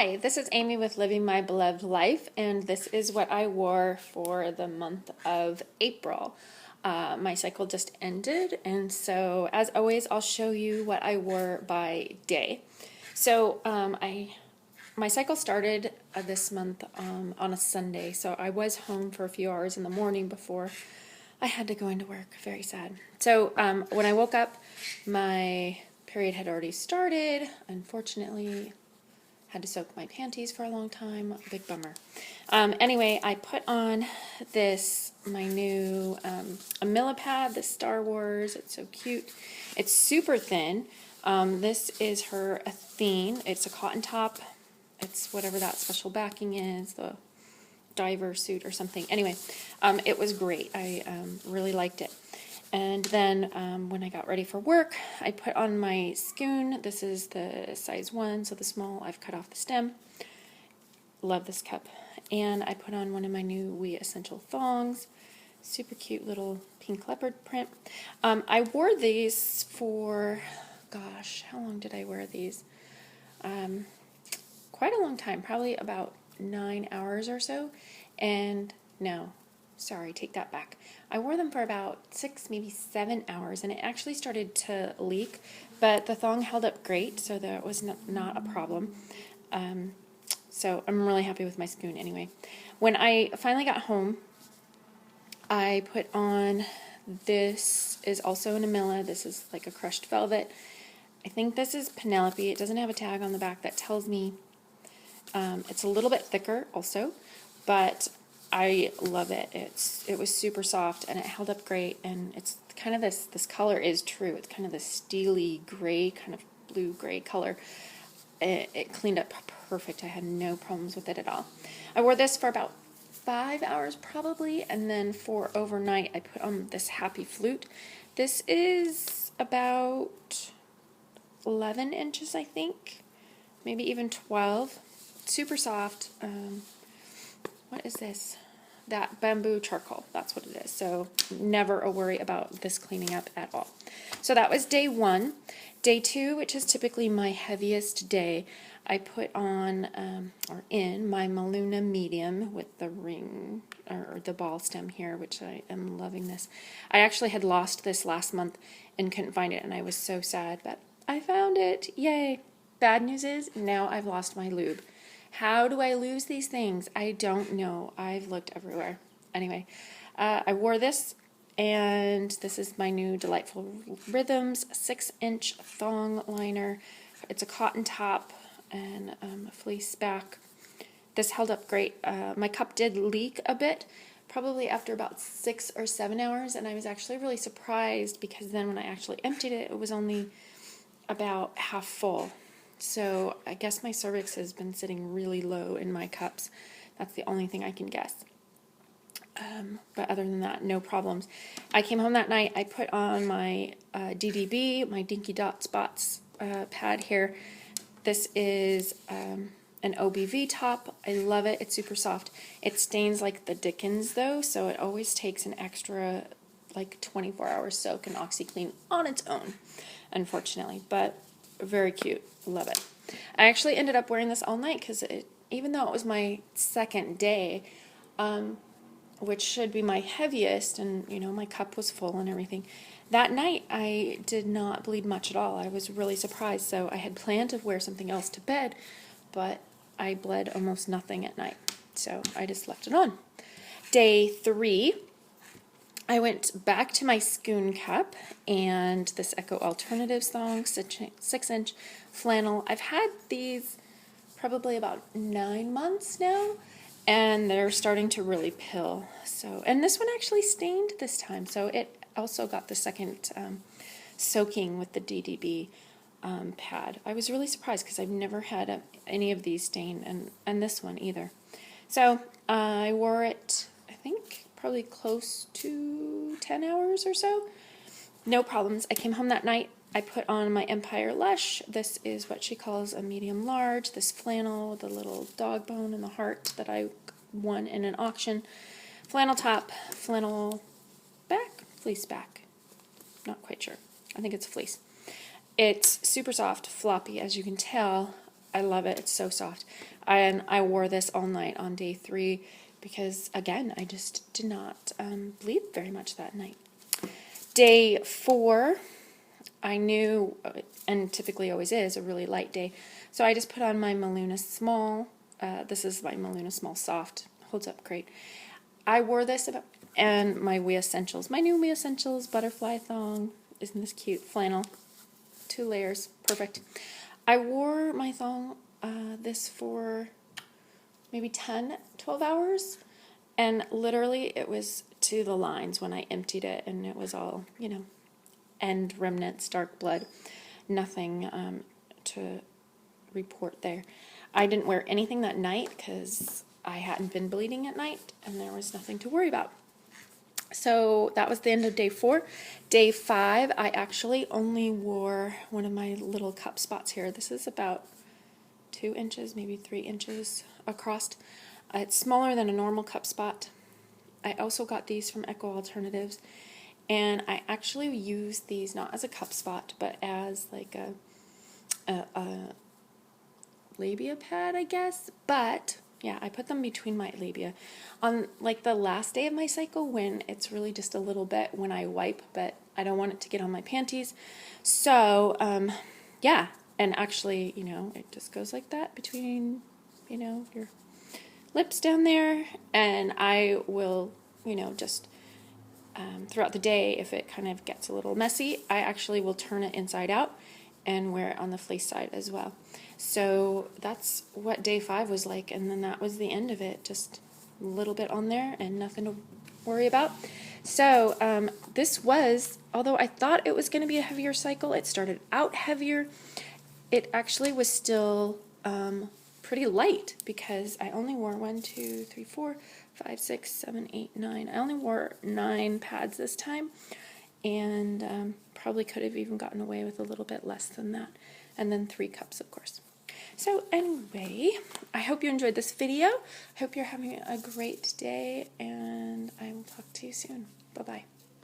Hi, this is Amy with Living My Beloved Life, and this is what I wore for the month of April. My cycle just ended, and so as always, I'll show you what I wore by day. So my cycle started this month on a Sunday, so I was home for a few hours in the morning before I had to go into work. Very sad. So when I woke up, my period had already started. Unfortunately, had to soak my panties for a long time. Big bummer. Anyway, I put on my new Millipad, the Star Wars. It's so cute. It's super thin. This is her Athene. It's a cotton top. It's whatever that special backing is, the diver suit or something. Anyway, it was great. I really liked it. And then when I got ready for work, I put on my scoon. This is the size 1, so the small. I've cut off the stem. Love this cup. And I put on one of my new We Essential thongs. Super cute little pink leopard print. I wore these for, gosh, how long did I wear these? Quite a long time, probably about 9 hours or so. And no, sorry, take that back. I wore them for about 6, maybe 7 hours, and it actually started to leak, but the thong held up great, so that was not a problem. So I'm really happy with my scoon anyway. When I finally got home, I put on, this is also an Amilla. This is like a crushed velvet. I think this is Penelope. It doesn't have a tag on the back that tells me. It's a little bit thicker also, but I love it. It was super soft and it held up great, and it's kind of this color is true. It's kind of this steely gray, kind of blue-gray color. It cleaned up perfect. I had no problems with it at all. I wore this for about 5 hours probably, and then for overnight I put on this Happy Flute. This is about 11 inches, I think, maybe even 12. Super soft. What is this? That bamboo charcoal. That's what it is. So never a worry about this cleaning up at all. So that was day 1. Day 2, which is typically my heaviest day, I put on or in my Maluna medium with the ring or the ball stem here, which I am loving this. I actually had lost this last month and couldn't find it, and I was so sad, but I found it. Yay. Bad news is now I've lost my lube. How do I lose these things? I don't know. I've looked everywhere. Anyway, I wore this, and this is my new Delightful Rhythms 6-inch thong liner. It's a cotton top and a fleece back. This held up great. My cup did leak a bit, probably after about 6 or 7 hours, and I was actually really surprised because then when I actually emptied it, it was only about half full. So I guess my cervix has been sitting really low in my cups. That's the only thing I can guess. But other than that, no problems. I came home that night. I put on my DDB, my Dinky Dot Spots pad here. This is an OBV top. I love it. It's super soft. It stains like the Dickens though, so it always takes an extra like 24 hours soak in OxyClean on its own, unfortunately. But very cute. Love it. I actually ended up wearing this all night because even though it was my second day, which should be my heaviest, and you know my cup was full and everything, that night I did not bleed much at all. I was really surprised. So I had planned to wear something else to bed, but I bled almost nothing at night. So I just left it on. Day 3. I went back to my scoon cup and this Echo Alternatives thong, 6-inch flannel. I've had these probably about 9 months now, and they're starting to really pill. So, and this one actually stained this time, so it also got the second soaking with the DDB pad. I was really surprised because I've never had any of these stain, and this one either. So I wore it, I think, probably close to 10 hours or so. No problems. I came home that night. I put on my Empire Lush. This is what she calls a medium large. This flannel, the little dog bone and the heart that I won in an auction. Flannel top, flannel back, fleece back. Not quite sure. I think it's a fleece. It's super soft, floppy, as you can tell. I love it. It's so soft. And I wore this all night on day 3 because, again, I just did not bleed very much that night. Day 4, I knew, and typically always is, a really light day. So I just put on my Maluna Small. This is my Maluna Small Soft. Holds up great. I wore this and my We Essentials. My new We Essentials butterfly thong. Isn't this cute? Flannel. 2 layers. Perfect. I wore my thong, this for maybe 10, 12 hours. And literally it was to the lines when I emptied it, and it was all, you know, end remnants, dark blood. Nothing to report there. I didn't wear anything that night because I hadn't been bleeding at night, and there was nothing to worry about. So that was the end of day 4. Day 5, I actually only wore one of my little cup spots here. This is about 2 inches, maybe 3 inches across. It's smaller than a normal cup spot. I also got these from Eco Alternatives, and I actually use these not as a cup spot, but as like a labia pad, I guess. But yeah, I put them between my labia on like the last day of my cycle when it's really just a little bit when I wipe, but I don't want it to get on my panties. So yeah, and actually, you know, it just goes like that between, you know, your lips down there, and I will, you know, just throughout the day, if it kind of gets a little messy, I actually will turn it inside out and wear it on the fleece side as well. So that's what day 5 was like, and then that was the end of it. Just a little bit on there and nothing to worry about. So this was, although I thought it was going to be a heavier cycle, it started out heavier. It actually was still pretty light because I only wore 1, 2, 3, 4, 5, 6, 7, 8, 9. I only wore 9 pads this time, and probably could have even gotten away with a little bit less than that. And then 3 cups, of course. So anyway, I hope you enjoyed this video. I hope you're having a great day, and I will talk to you soon. Bye-bye.